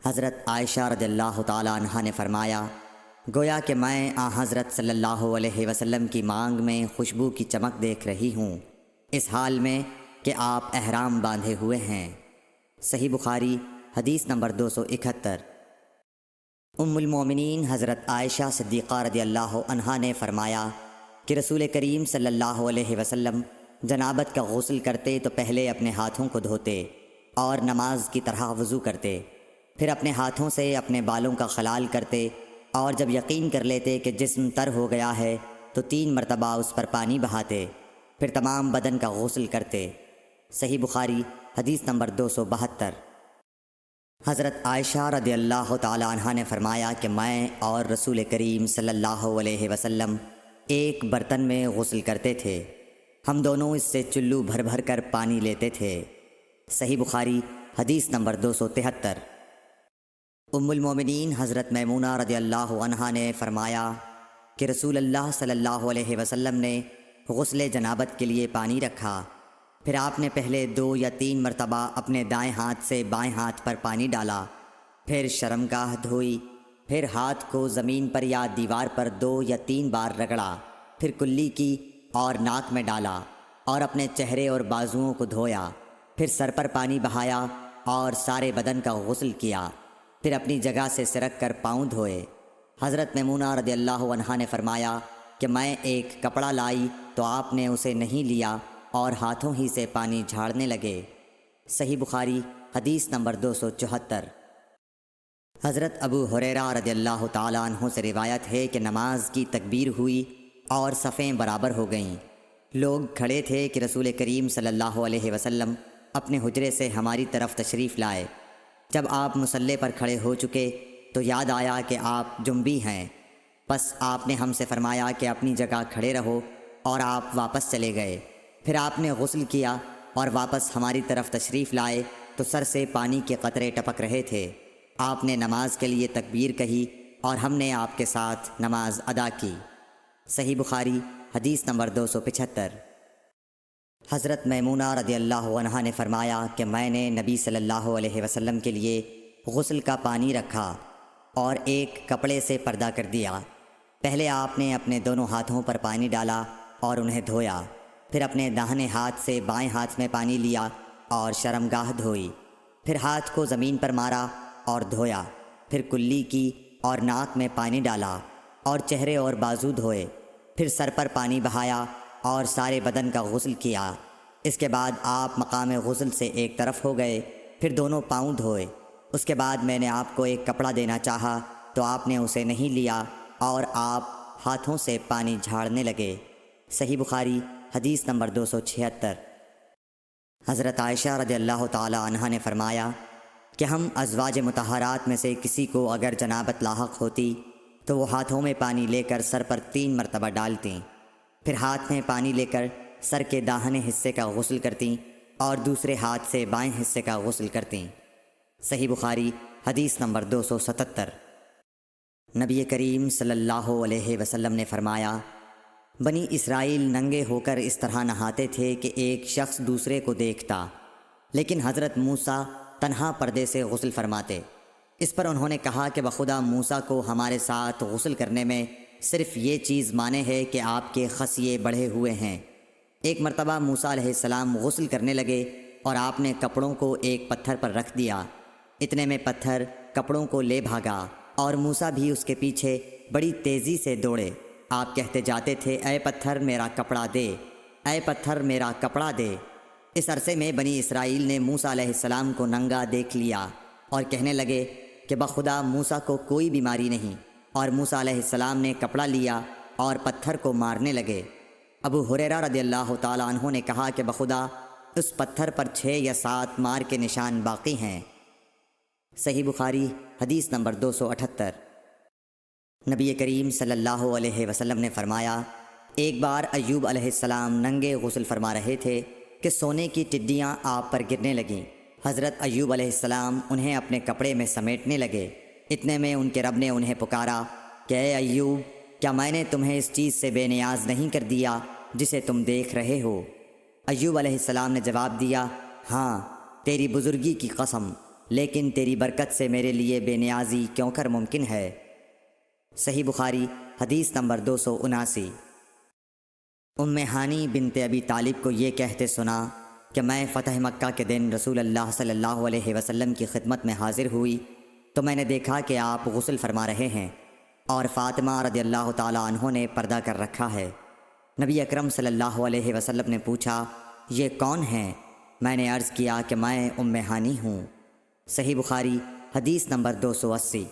حضرت عائشہ رضی اللہ تعالیٰ عنہا نے فرمایا، گویا کہ میں حضرت صلی اللہ علیہ وسلم کی مانگ میں خوشبو کی چمک دیکھ رہی ہوں، اس حال میں کہ آپ احرام باندھے ہوئے ہیں۔ صحیح بخاری حدیث نمبر 271۔ ام المومنین حضرت عائشہ صدیقہ رضی اللہ عنہا نے فرمایا کہ رسول کریم صلی اللہ علیہ وسلم جنابت کا غسل کرتے تو پہلے اپنے ہاتھوں کو دھوتے اور نماز کی طرح وضو کرتے، پھر اپنے ہاتھوں سے اپنے بالوں کا خلال کرتے، اور جب یقین کر لیتے کہ جسم تر ہو گیا ہے تو 3 مرتبہ اس پر پانی بہاتے، پھر تمام بدن کا غسل کرتے۔ صحیح بخاری حدیث نمبر 272۔ حضرت عائشہ رضی اللہ تعالی عنہا نے فرمایا کہ میں اور رسول کریم صلی اللہ علیہ وسلم ایک برتن میں غسل کرتے تھے، ہم دونوں اس سے چلو بھر بھر کر پانی لیتے تھے۔ صحیح بخاری حدیث نمبر 273۔ ام المومنین حضرت میمونہ رضی اللہ عنہا نے فرمایا کہ رسول اللہ صلی اللہ علیہ وسلم نے غسل جنابت کے لیے پانی رکھا، پھر آپ نے پہلے 2 یا 3 مرتبہ اپنے دائیں ہاتھ سے بائیں ہاتھ پر پانی ڈالا، پھر شرمگاہ دھوئی، پھر ہاتھ کو زمین پر یا دیوار پر 2 یا 3 بار رگڑا، پھر کلی کی اور ناک میں ڈالا اور اپنے چہرے اور بازوؤں کو دھویا، پھر سر پر پانی بہایا اور سارے بدن کا غسل کیا، پھر اپنی جگہ سے سرک کر پاؤں دھوئے۔ حضرت میمونہ رضی اللہ عنہا نے فرمایا کہ میں ایک کپڑا لائی تو آپ نے اسے نہیں لیا اور ہاتھوں ہی سے پانی جھاڑنے لگے۔ صحیح بخاری حدیث نمبر 274۔ حضرت ابو ہریرہ رضی اللہ تعالیٰ عنہ سے روایت ہے کہ نماز کی تکبیر ہوئی اور صفیں برابر ہو گئیں، لوگ کھڑے تھے کہ رسول کریم صلی اللہ علیہ وسلم اپنے حجرے سے ہماری طرف تشریف لائے۔ جب آپ مصلی پر کھڑے ہو چکے تو یاد آیا کہ آپ جنبی ہیں، پس آپ نے ہم سے فرمایا کہ اپنی جگہ کھڑے رہو، اور آپ واپس چلے گئے۔ پھر آپ نے غسل کیا اور واپس ہماری طرف تشریف لائے تو سر سے پانی کے قطرے ٹپک رہے تھے۔ آپ نے نماز کے لیے تکبیر کہی اور ہم نے آپ کے ساتھ نماز ادا کی۔ صحیح بخاری حدیث نمبر 275۔ حضرت میمونہ رضی اللہ عنہا نے فرمایا کہ میں نے نبی صلی اللہ علیہ وسلم کے لیے غسل کا پانی رکھا اور ایک کپڑے سے پردہ کر دیا۔ پہلے آپ نے اپنے دونوں ہاتھوں پر پانی ڈالا اور انہیں دھویا، پھر اپنے داہنے ہاتھ سے بائیں ہاتھ میں پانی لیا اور شرمگاہ دھوئی، پھر ہاتھ کو زمین پر مارا اور دھویا، پھر کلی کی اور ناک میں پانی ڈالا اور چہرے اور بازو دھوئے، پھر سر پر پانی بہایا اور سارے بدن کا غسل کیا۔ اس کے بعد آپ مقام غسل سے ایک طرف ہو گئے، پھر دونوں پاؤں دھوئے۔ اس کے بعد میں نے آپ کو ایک کپڑا دینا چاہا تو آپ نے اسے نہیں لیا اور آپ ہاتھوں سے پانی جھاڑنے لگے۔ صحیح بخاری حدیث نمبر 276۔ حضرت عائشہ رضی اللہ تعالی عنہا نے فرمایا کہ ہم ازواج مطہرات میں سے کسی کو اگر جنابت لاحق ہوتی تو وہ ہاتھوں میں پانی لے کر سر پر 3 مرتبہ ڈالتیں، پھر ہاتھ میں پانی لے کر سر کے داہنے حصے کا غسل کرتیں اور دوسرے ہاتھ سے بائیں حصے کا غسل کرتیں۔ صحیح بخاری حدیث نمبر 277۔ نبی کریم صلی اللہ علیہ وسلم نے فرمایا، بنی اسرائیل ننگے ہو کر اس طرح نہاتے تھے کہ ایک شخص دوسرے کو دیکھتا، لیکن حضرت موسیٰ تنہا پردے سے غسل فرماتے۔ اس پر انہوں نے کہا کہ بخدا موسیٰ کو ہمارے ساتھ غسل کرنے میں صرف یہ چیز مانے ہے کہ آپ کے خصیے بڑھے ہوئے ہیں۔ ایک مرتبہ موسیٰ علیہ السلام غسل کرنے لگے اور آپ نے کپڑوں کو ایک پتھر پر رکھ دیا، اتنے میں پتھر کپڑوں کو لے بھاگا اور موسیٰ بھی اس کے پیچھے بڑی تیزی سے دوڑے۔ آپ کہتے جاتے تھے، اے پتھر میرا کپڑا دے، اے پتھر میرا کپڑا دے۔ اس عرصے میں بنی اسرائیل نے موسیٰ علیہ السلام کو ننگا دیکھ لیا اور کہنے لگے کہ بخدا موسیٰ کو کوئی بیماری نہیں، اور موسیٰ علیہ السلام نے کپڑا لیا اور پتھر کو مارنے لگے۔ ابو ہریرہ رضی اللہ تعالیٰ عنہ نے کہا کہ بخدا اس پتھر پر 6 یا 7 مار کے نشان باقی ہیں۔ صحیح بخاری حدیث نمبر 278۔ نبی کریم صلی اللہ علیہ وسلم نے فرمایا، ایک بار ایوب علیہ السلام ننگے غسل فرما رہے تھے کہ سونے کی ٹڈیاں آپ پر گرنے لگیں۔ حضرت ایوب علیہ السلام انہیں اپنے کپڑے میں سمیٹنے لگے، اتنے میں ان کے رب نے انہیں پکارا کہ اے ایوب، کیا میں نے تمہیں اس چیز سے بے نیاز نہیں کر دیا جسے تم دیکھ رہے ہو؟ ایوب علیہ السلام نے جواب دیا، ہاں تیری بزرگی کی قسم، لیکن تیری برکت سے میرے لیے بے نیازی کیوں کر ممکن ہے۔ صحیح بخاری حدیث نمبر 279۔ ہانی بنت ابی طالب کو یہ کہتے سنا کہ میں فتح مکہ کے دن رسول اللہ صلی اللہ علیہ وسلم کی خدمت میں حاضر ہوئی تو میں نے دیکھا کہ آپ غسل فرما رہے ہیں اور فاطمہ رضی اللہ تعالی عنہ نے پردہ کر رکھا ہے۔ نبی اکرم صلی اللہ علیہ وسلم نے پوچھا، یہ کون ہیں؟ میں نے عرض کیا کہ میں ہانی ہوں۔ صحیح بخاری حدیث نمبر 280۔